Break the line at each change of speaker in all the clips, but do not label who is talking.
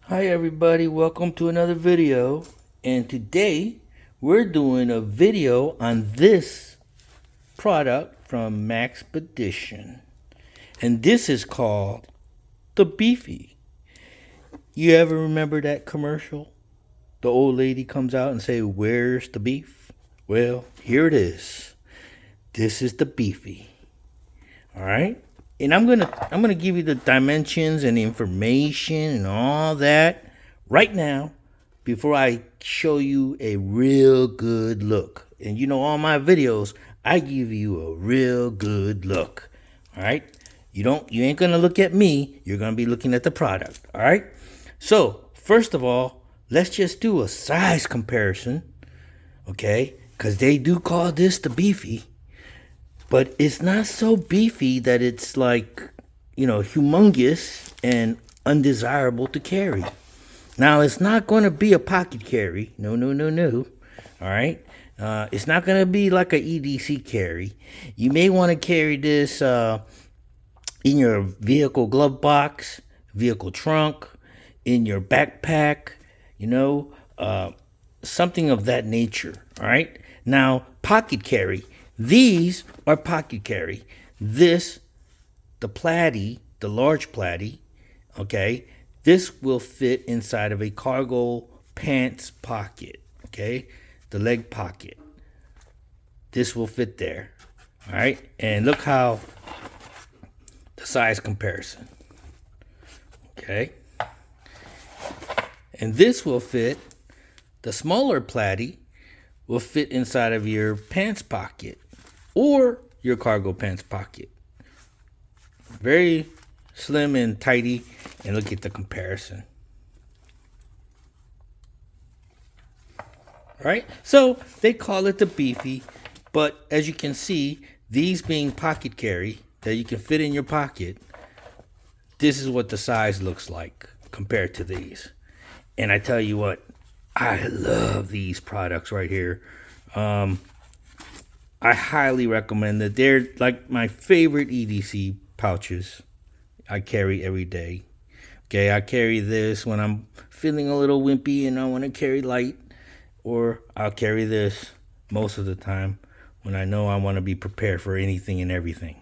Hi everybody, welcome to another video. And today we're doing a video on this product from Maxpedition. And this is called the Beefy. You ever remember that commercial? The old lady comes out and say, "Where's the beef?" Well, here it is. This is the Beefy. All right? And I'm gonna give you the dimensions and the information and all that right now before I show you a real good look. And you know, all my videos, I give you a real good look. All right? You ain't gonna look at me, you're gonna be looking at the product. All right? So first of all, let's just do a size comparison. Okay? Because they do call this the Beefy. But it's not so beefy that it's like, humongous and undesirable to carry. Now, it's not going to be a pocket carry. No, no, no, no. All right. It's not going to be like an EDC carry. You may want to carry this in your vehicle glove box, vehicle trunk, in your backpack, something of that nature. All right. Now, pocket carry. These are pocket carry. This, the platy, the large platy, okay, this will fit inside of a cargo pants pocket, okay, the leg pocket. This will fit there, all right, and look how the size comparison, okay, and this will fit, the smaller platy will fit inside of your pants pocket or your cargo pants pocket. Very slim and tidy. And look at the comparison. All right, so they call it the Beefy, but as you can see, these being pocket carry that you can fit in your pocket, this is what the size looks like compared to these. And I tell you what, I love these products right here. I highly recommend that. They're like my favorite EDC pouches I carry every day. Okay, I carry this when I'm feeling a little wimpy and I want to carry light, or I'll carry this most of the time when I know I want to be prepared for anything and everything.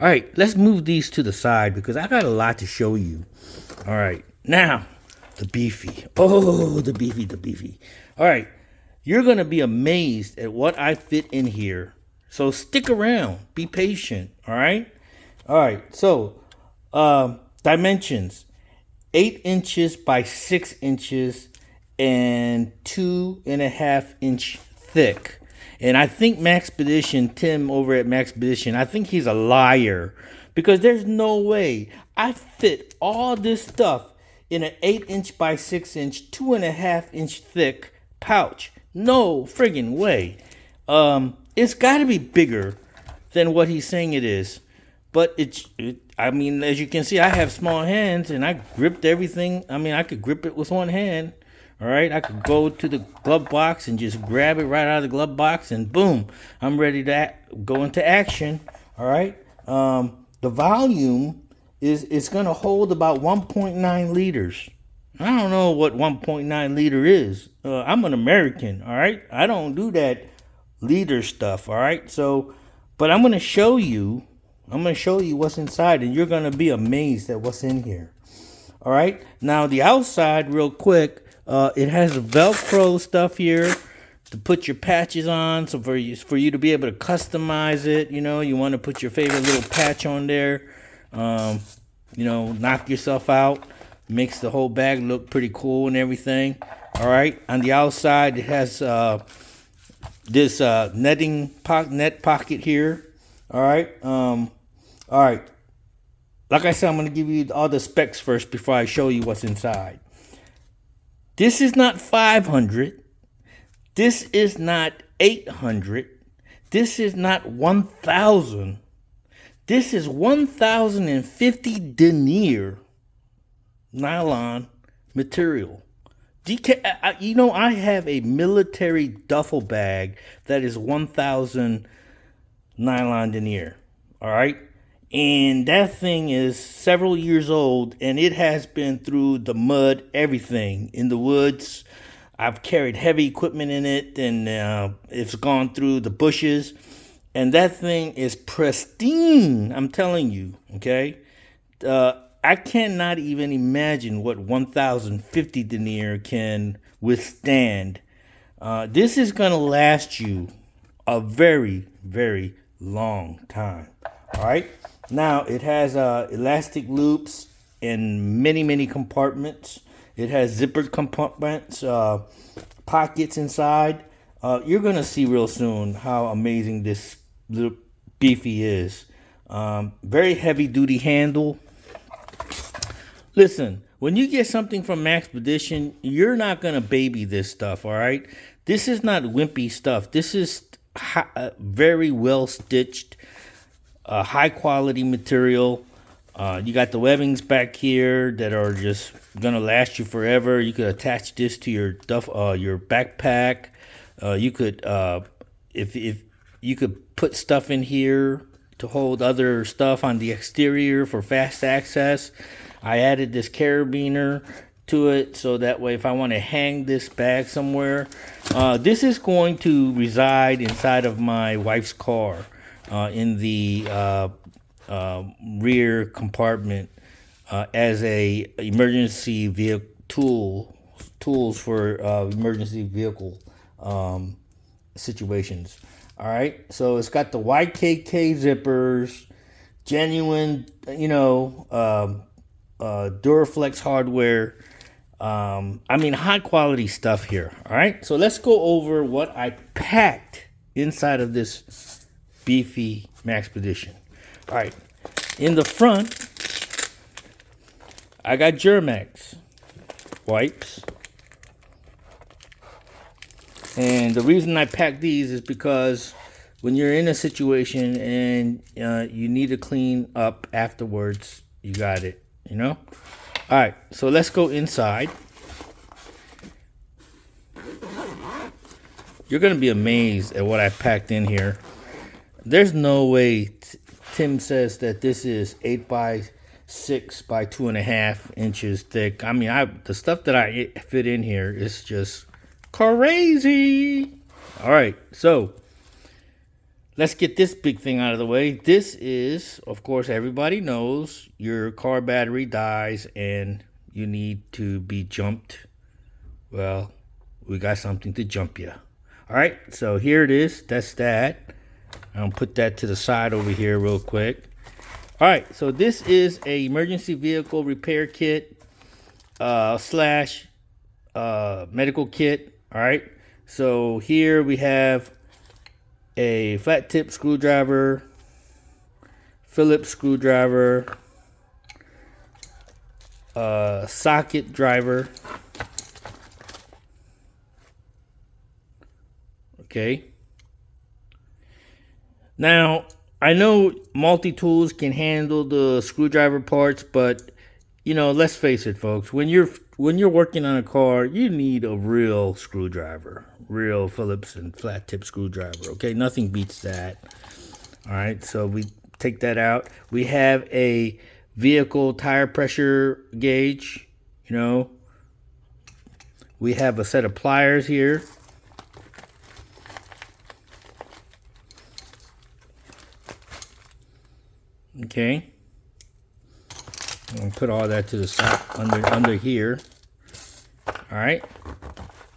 All right, let's move these to the side because I got a lot to show you. All right, now the Beefy. Oh, the Beefy, the Beefy. All right, you're going to be amazed at what I fit in here. So stick around. Be patient. All right? All right. So dimensions. 8 inches by 6 inches and 2.5 inch thick. And I think Maxpedition, Tim over at Maxpedition, I think he's a liar. Because there's no way I fit all this stuff in an 8 inch by 6 inch, 2.5 inch thick pouch. No friggin' way. It's got to be bigger than what he's saying it is. But I mean, as you can see, I have small hands and I gripped everything. I mean, I could grip it with one hand. All right. I could go to the glove box and just grab it right out of the glove box and boom, I'm ready to go into action. All right. The volume is going to hold about 1.9 liters. I don't know what 1.9 liter is. I'm an American. All right. I don't do that liter stuff. All right. So, but I'm going to show you what's inside and you're going to be amazed at what's in here. All right. Now the outside real quick, it has a Velcro stuff here to put your patches on. So for you to be able to customize it, you want to put your favorite little patch on there, knock yourself out, makes the whole bag look pretty cool and everything. All right. On the outside, it has, this net pocket here. All right. All right. Like I said, I'm going to give you all the specs first before I show you what's inside. This is not 500. This is not 800. This is not 1,000. This is 1,050 denier nylon material. I have a military duffel bag that is 1,000 nylon denier. All right. And that thing is several years old, and it has been through the mud, everything in the woods. I've carried heavy equipment in it, and it's gone through the bushes. And that thing is pristine, I'm telling you, okay? I cannot even imagine what 1050 denier can withstand. This is going to last you a very, very long time. All right. Now it has elastic loops in many, many compartments. It has zippered compartments, pockets inside. You're going to see real soon how amazing this little Beefy is. Very heavy duty handle. Listen, when you get something from Maxpedition, you're not going to baby this stuff, all right? This is not wimpy stuff. This is very well stitched, high quality material. You got the webbings back here that are just going to last you forever. You could attach this to your your backpack. You could, if you could put stuff in here to hold other stuff on the exterior for fast access. I added this carabiner to it so that way if I want to hang this bag somewhere, this is going to reside inside of my wife's car in the rear compartment as a emergency vehicle tools for emergency vehicle situations. All right, so it's got the YKK zippers, genuine, Duraflex hardware. I mean, high quality stuff here. All right, so let's go over what I packed inside of this Beefy Maxpedition. All right, in the front, I got Germax wipes. And the reason I pack these is because when you're in a situation and you need to clean up afterwards, you got it, All right, so let's go inside. You're going to be amazed at what I packed in here. There's no way Tim says that this is 8 by 6 by 2.5 inches thick. I mean, the stuff that I fit in here is just crazy. All right, so let's get this big thing out of the way. This is, of course, everybody knows your car battery dies and you need to be jumped. Well, we got something to jump you. All right, so here it is. That's that. I'll put that to the side over here real quick. All right, so this is a emergency vehicle repair kit slash medical kit. All right, so here we have a flat tip screwdriver, Phillips screwdriver, socket driver. Okay. Now, I know multi-tools can handle the screwdriver parts, but let's face it, folks. When you're working on a car, you need a real screwdriver, real Phillips and flat tip screwdriver. Okay, nothing beats that. All right, so we take that out. We have a vehicle tire pressure gauge. We have a set of pliers here. Okay. I'll put all that to the side under here. All right.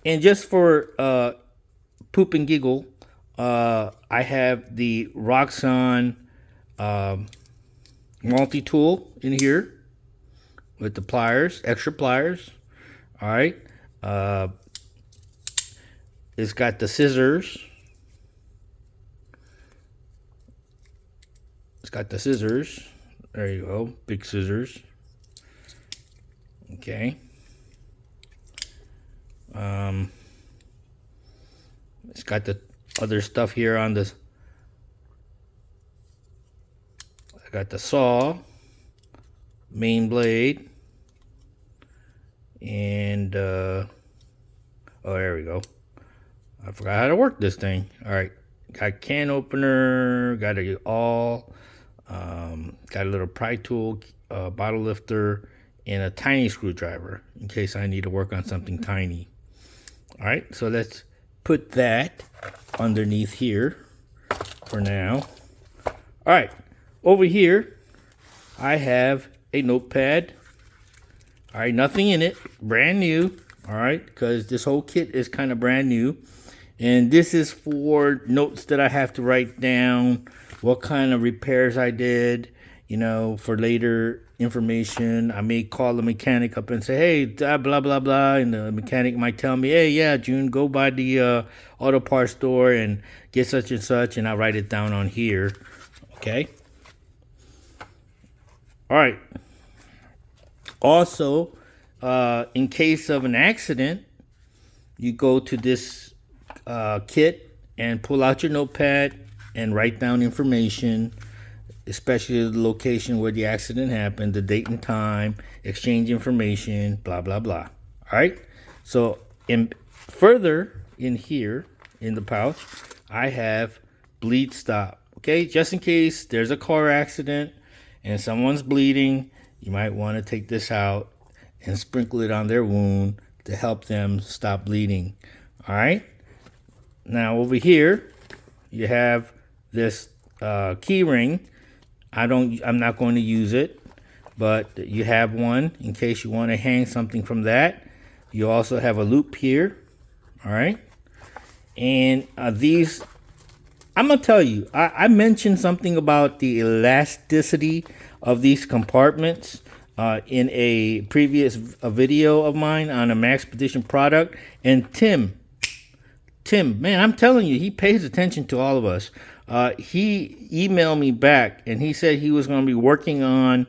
And just for poop and giggle, I have the Roxxon multi-tool in here with the pliers, extra pliers. All right. It's got the scissors. It's got the scissors. There you go, big scissors. Okay. It's got the other stuff here on this. I got the saw, main blade, and oh, there we go. I forgot how to work this thing. All right, got can opener, got it all. Got a little pry tool, bottle lifter, and a tiny screwdriver in case I need to work on something tiny. All right, so let's put that underneath here for now. All right, over here I have a notepad. All right, nothing in it, brand new. All right, because this whole kit is kind of brand new. And this is for notes that I have to write down, what kind of repairs I did, you know, for later information. I may call the mechanic up and say, hey, blah, blah, blah. And the mechanic might tell me, hey, yeah, June, go by the auto parts store and get such and such. And I'll write it down on here. Okay. All right. Also, in case of an accident, you go to this kit and pull out your notepad and write down information, especially the location where the accident happened, the date and time, exchange information, blah, blah, blah. All right. So further in here in the pouch, I have bleed stop. Okay. Just in case there's a car accident and someone's bleeding, you might want to take this out and sprinkle it on their wound to help them stop bleeding. All right. Now over here, you have this key ring. I'm not going to use it, but you have one in case you want to hang something from that. You also have a loop here. All right. And these, I'm going to tell you, I mentioned something about the elasticity of these compartments in a previous video of mine on a Maxpedition product. And Tim, man, I'm telling you, he pays attention to all of us. He emailed me back and he said he was going to be working on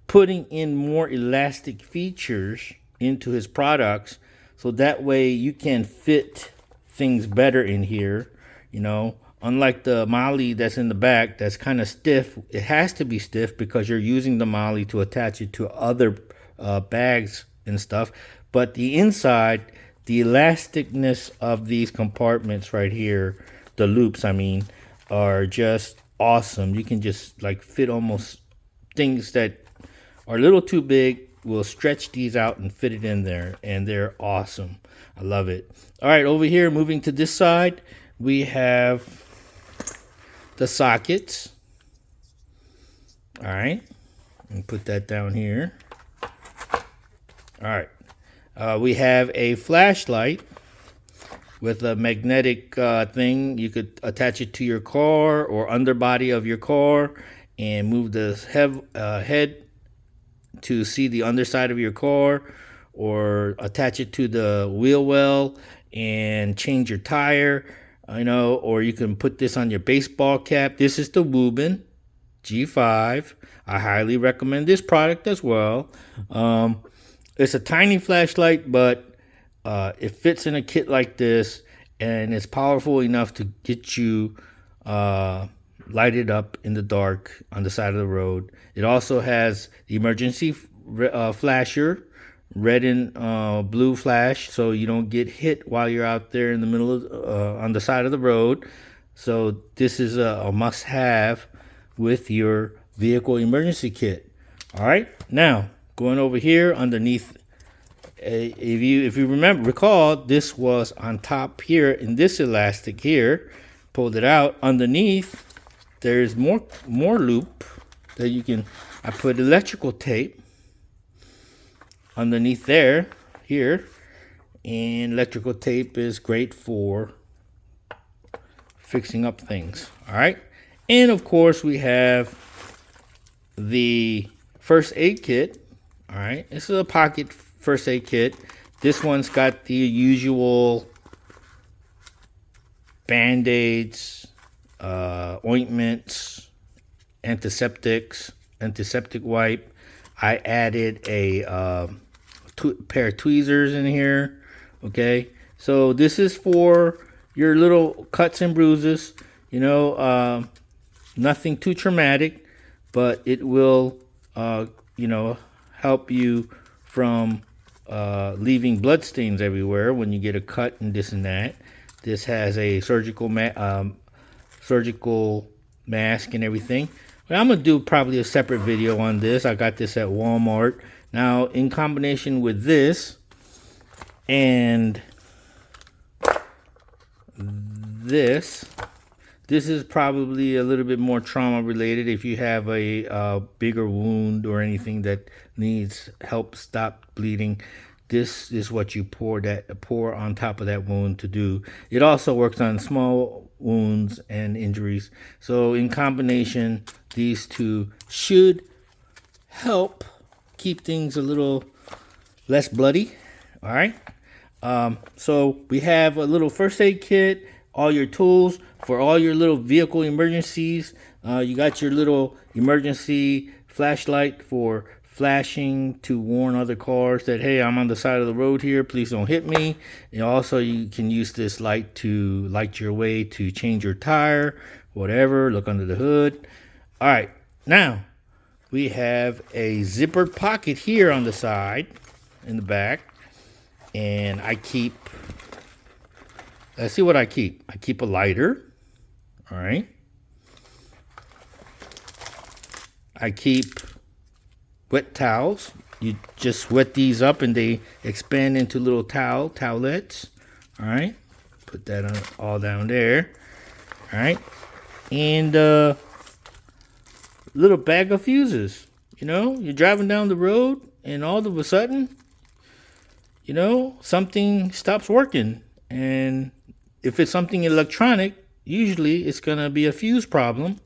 putting in more elastic features into his products so that way you can fit things better in here. You know, unlike the MOLLE that's in the back that's kind of stiff. It has to be stiff because you're using the MOLLE to attach it to other bags and stuff. But the inside, the elasticness of these compartments right here, the loops, I mean, are just awesome. You can just like fit almost things that are a little too big. We'll stretch these out and fit it in there, and they're awesome. I love it. All right, over here, moving to this side, we have the sockets. All right, and put that down here. All right. We have a flashlight with a magnetic thing. You could attach it to your car or underbody of your car and move the head to see the underside of your car, or attach it to the wheel well and change your tire, you know, or you can put this on your baseball cap. This is the Woobin G5. I highly recommend this product as well. It's a tiny flashlight, but it fits in a kit like this, and it's powerful enough to get you lighted up in the dark on the side of the road. It also has the emergency flasher, red and blue flash, so you don't get hit while you're out there in the middle of on the side of the road. So this is a must-have with your vehicle emergency kit. All right, now going over here underneath, if you recall, this was on top here in this elastic here. Pulled it out. Underneath, there's more loop that you can. I put electrical tape underneath there here, and electrical tape is great for fixing up things. All right, and of course we have the first aid kit. All right, this is a pocket first aid kit. This one's got the usual band-aids, ointments, antiseptics, antiseptic wipe. I added a pair of tweezers in here. Okay, so this is for your little cuts and bruises. You know, nothing too traumatic, but it will, you know, help you from leaving bloodstains everywhere when you get a cut and this and that. This has a surgical mask and everything. But I'm gonna do probably a separate video on this. I got this at Walmart. Now, in combination with this and this is probably a little bit more trauma related. If you have a bigger wound or anything that needs help stop bleeding, this is what you pour on top of that wound to do. It also works on small wounds and injuries. So in combination, these two should help keep things a little less bloody. All right. So we have a little first aid kit, all your tools for all your little vehicle emergencies. You got your little emergency flashlight for flashing to warn other cars that, hey, I'm on the side of the road here, please don't hit me. And also you can use this light to light your way to change your tire, whatever, look under the hood. All right, now we have a zippered pocket here on the side in the back. And let's see what I keep. I keep a lighter. All right. I keep wet towels. You just wet these up and they expand into little towelettes. All right. Put that all down there. All right. And a little bag of fuses. You know, you're driving down the road and all of a sudden, you know, something stops working. And if it's something electronic, usually it's going to be a fuse problem.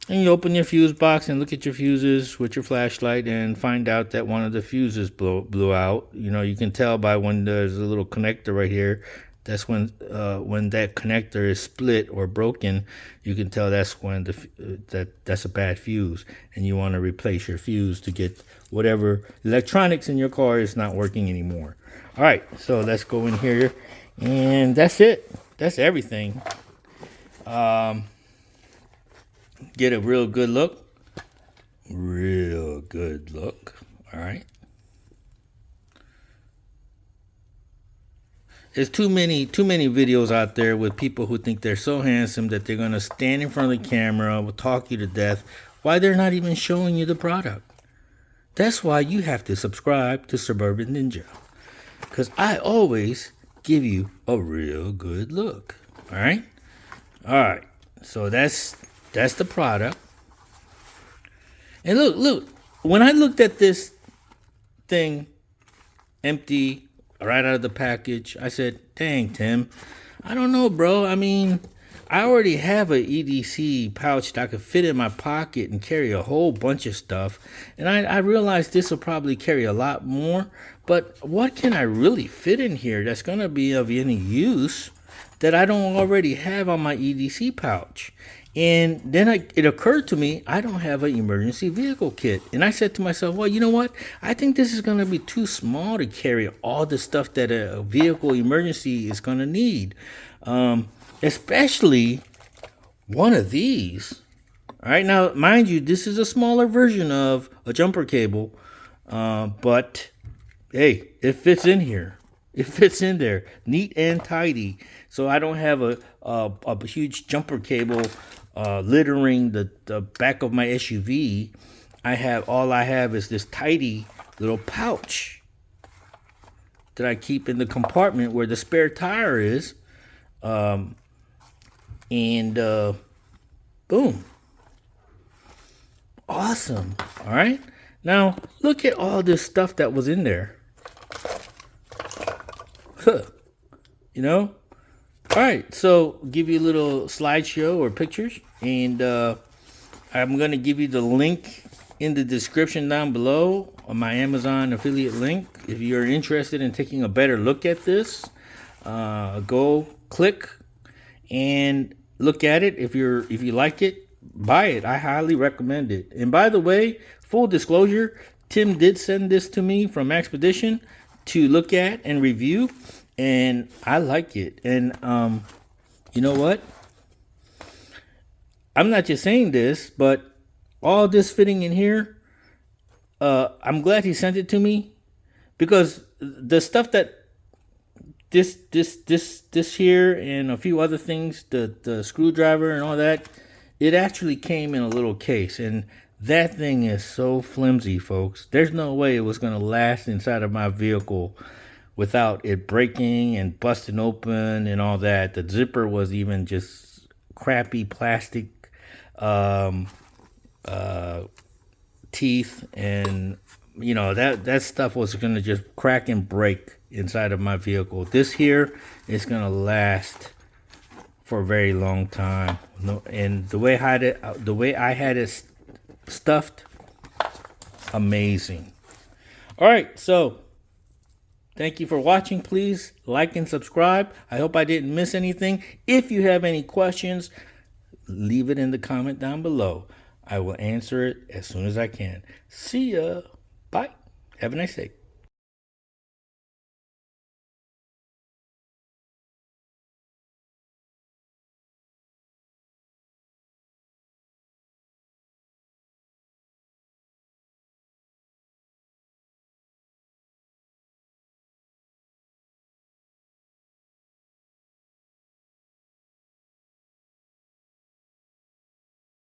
And you open your fuse box and look at your fuses with your flashlight and find out that one of the fuses blew out. You know, you can tell by when there's a little connector right here. That's when that connector is split or broken. You can tell that's when that's a bad fuse, and you want to replace your fuse to get whatever electronics in your car is not working anymore. All right, so let's go in here, and that's it. That's everything. Get a real good look. Real good look. All right. There's too many videos out there with people who think they're so handsome that they're going to stand in front of the camera, will talk you to death, while they're not even showing you the product. That's why you have to subscribe to Suburban Ninja, because I always give you a real good look. All right? All right. So that's the product. And look, when I looked at this thing empty, right out of the package, I said, dang, Tim, I don't know, bro. I mean, I already have an EDC pouch that I could fit in my pocket and carry a whole bunch of stuff. And I realized this will probably carry a lot more. But what can I really fit in here that's going to be of any use that I don't already have on my EDC pouch? And then it occurred to me, I don't have an emergency vehicle kit. And I said to myself, well, you know what? I think this is going to be too small to carry all the stuff that a vehicle emergency is going to need. Especially one of these. All right, now, mind you, this is a smaller version of a jumper cable. But, hey, it fits in here. It fits in there. Neat and tidy. So I don't have a huge jumper cable littering the back of my SUV. All I have is this tidy little pouch that I keep in the compartment where the spare tire is. Boom. Awesome. All right. Now look at all this stuff that was in there. Huh. You know? All right, so give you a little slideshow or pictures, and I'm going to give you the link in the description down below on my Amazon affiliate link. If you're interested in taking a better look at this, go click and look at it. If you like it, buy it. I highly recommend it. And by the way, full disclosure, Tim did send this to me from Maxpedition to look at and review. And I like it. And you know what? I'm not just saying this, but all this fitting in here, I'm glad he sent it to me, because the stuff that this here and a few other things, the screwdriver and all that, it actually came in a little case, and that thing is so flimsy, folks. There's no way it was going to last inside of my vehicle without it breaking and busting open and all that. The zipper was even just crappy plastic teeth, and you know, that stuff was going to just crack and break inside of my vehicle. This here is going to last for a very long time. And the way I had it stuffed, amazing. All right, so thank you for watching. Please like and subscribe. I hope I didn't miss anything. If you have any questions, leave it in the comment down below. I will answer it as soon as I can. See ya. Bye. Have a nice day.